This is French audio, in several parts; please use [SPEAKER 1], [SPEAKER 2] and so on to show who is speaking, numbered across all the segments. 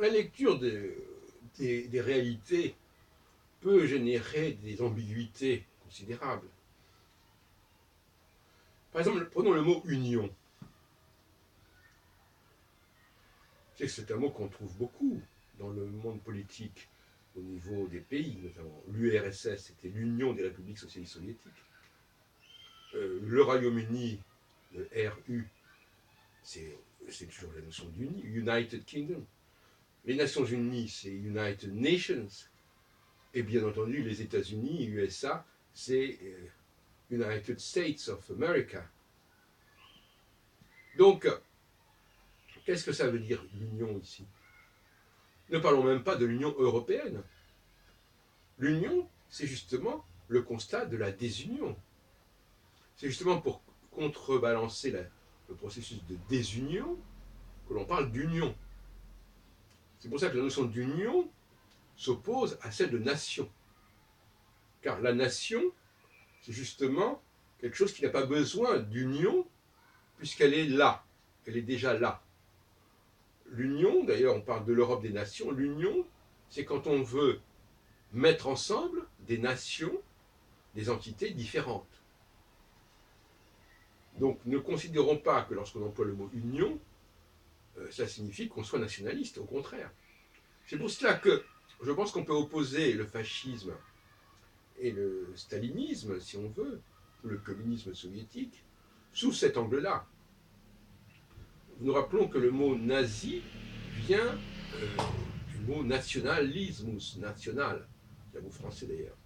[SPEAKER 1] la lecture des réalités peut générer des ambiguïtés considérables. Par exemple, prenons le mot union. C'est un mot qu'on trouve beaucoup dans le monde politique, au niveau des pays, notamment. L'URSS, c'était l'Union des républiques socialistes soviétiques. Le Royaume-Uni, le RU, c'est toujours la notion d'uni, United Kingdom. Les Nations Unies, c'est United Nations. Et bien entendu, les États-Unis, USA, c'est United States of America. Donc, qu'est-ce que ça veut dire l'union ici? Ne parlons même pas de l'Union européenne. L'union, c'est justement le constat de la désunion. C'est justement pour contrebalancer le processus de désunion que l'on parle d'union. C'est pour ça que la notion d'union s'oppose à celle de nation. Car la nation, c'est justement quelque chose qui n'a pas besoin d'union, puisqu'elle est là, elle est déjà là. L'union, d'ailleurs on parle de l'Europe des nations, l'union, c'est quand on veut mettre ensemble des nations, des entités différentes. Donc ne considérons pas que lorsqu'on emploie le mot union, ça signifie qu'on soit nationaliste, au contraire. C'est pour cela que je pense qu'on peut opposer le fascisme et le stalinisme, si on veut, ou le communisme soviétique, sous cet angle-là. Nous rappelons que le mot nazi vient du mot nationalismus, national, c'est un mot français d'ailleurs.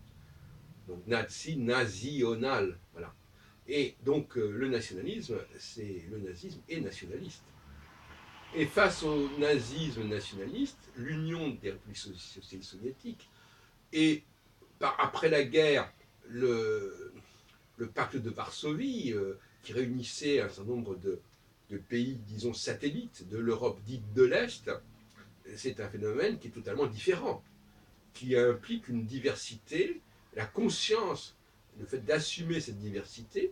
[SPEAKER 1] Donc nazi, national, voilà. Et donc le nationalisme, c'est le nazisme est nationaliste. Et face au nazisme nationaliste, l'Union des républiques socialistes soviétiques et après la guerre, le pacte de Varsovie, qui réunissait un certain nombre de pays, disons, satellites de l'Europe dite de l'Est, c'est un phénomène qui est totalement différent, qui implique une diversité, la conscience, le fait d'assumer cette diversité,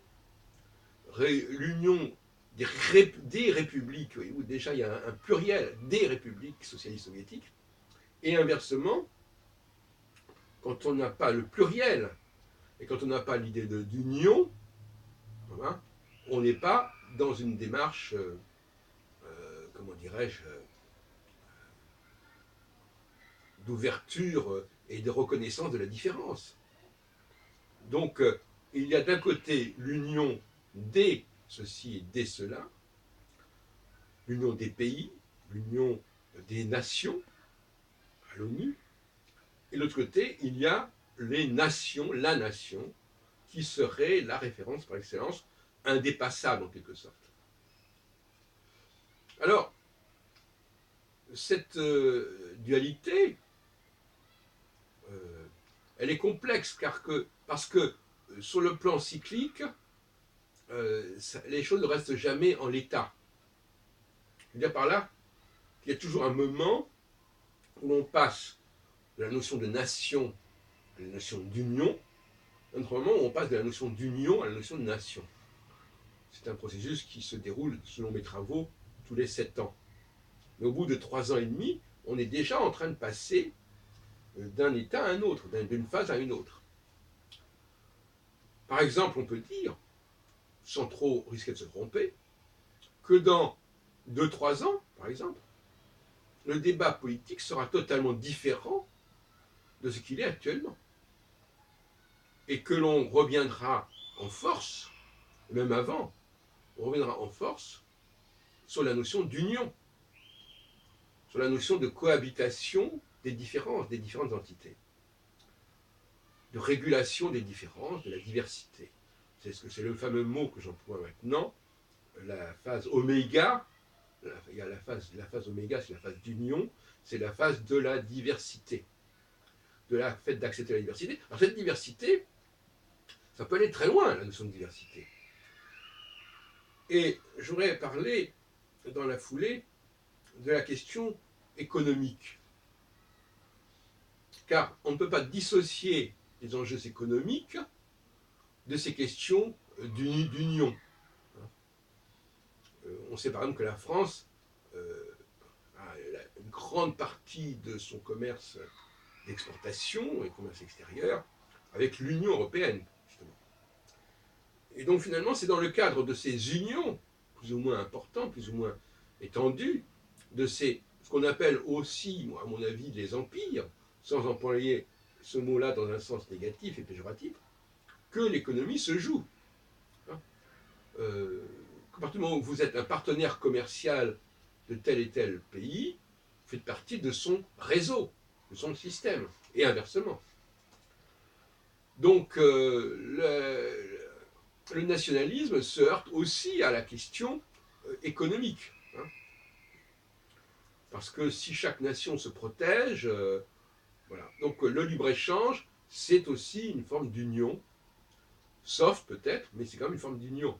[SPEAKER 1] l'union des républiques, où déjà il y a un pluriel des républiques socialistes soviétiques, et inversement, quand on n'a pas le pluriel, et quand on n'a pas l'idée d'union, voilà, on n'est pas dans une démarche, comment dirais-je, d'ouverture et de reconnaissance de la différence. Donc, il y a d'un côté l'union des ceci et des cela, l'union des pays, l'union des nations à l'ONU, et de l'autre côté, il y a les nations, la nation, qui serait la référence par excellence, indépassable en quelque sorte. Alors, cette dualité, elle est complexe parce que sur le plan cyclique, les choses ne restent jamais en l'état. Je veux dire par là qu'il y a toujours un moment où on passe de la notion de nation à la notion d'union, un autre moment où on passe de la notion d'union à la notion de nation. C'est un processus qui se déroule, selon mes travaux, tous les 7 ans. Mais au bout de 3 ans et demi, on est déjà en train de passer d'un état à un autre, d'une phase à une autre. Par exemple, on peut dire, sans trop risquer de se tromper, que dans 2-3 ans, par exemple, le débat politique sera totalement différent de ce qu'il est actuellement. Et que l'on reviendra en force, même avant, on reviendra en force sur la notion d'union, sur la notion de cohabitation des différences, des différentes entités, de régulation des différences, de la diversité. C'est le fameux mot que j'emploie maintenant, la phase oméga. Il y a la phase oméga, c'est la phase d'union, c'est la phase de la diversité, de la fait d'accepter la diversité. Alors cette diversité, ça peut aller très loin, la notion de diversité. Et je voudrais parler, dans la foulée, de la question économique. Car on ne peut pas dissocier les enjeux économiques de ces questions d'union. On sait par exemple que la France a grande partie de son commerce d'exportation et commerce extérieur avec l'Union européenne, justement. Et donc finalement, c'est dans le cadre de ces unions, plus ou moins importantes, plus ou moins étendues, de ce qu'on appelle aussi, à mon avis, les empires, sans employer ce mot-là dans un sens négatif et péjoratif, que l'économie se joue. Hein. À partir du moment où vous êtes un partenaire commercial de tel et tel pays, vous faites partie de son réseau, de son système, et inversement. Donc le nationalisme se heurte aussi à la question économique. Hein. Parce que si chaque nation se protège, voilà. Donc le libre-échange, c'est aussi une forme d'union, sauf peut-être, mais c'est quand même une forme d'union.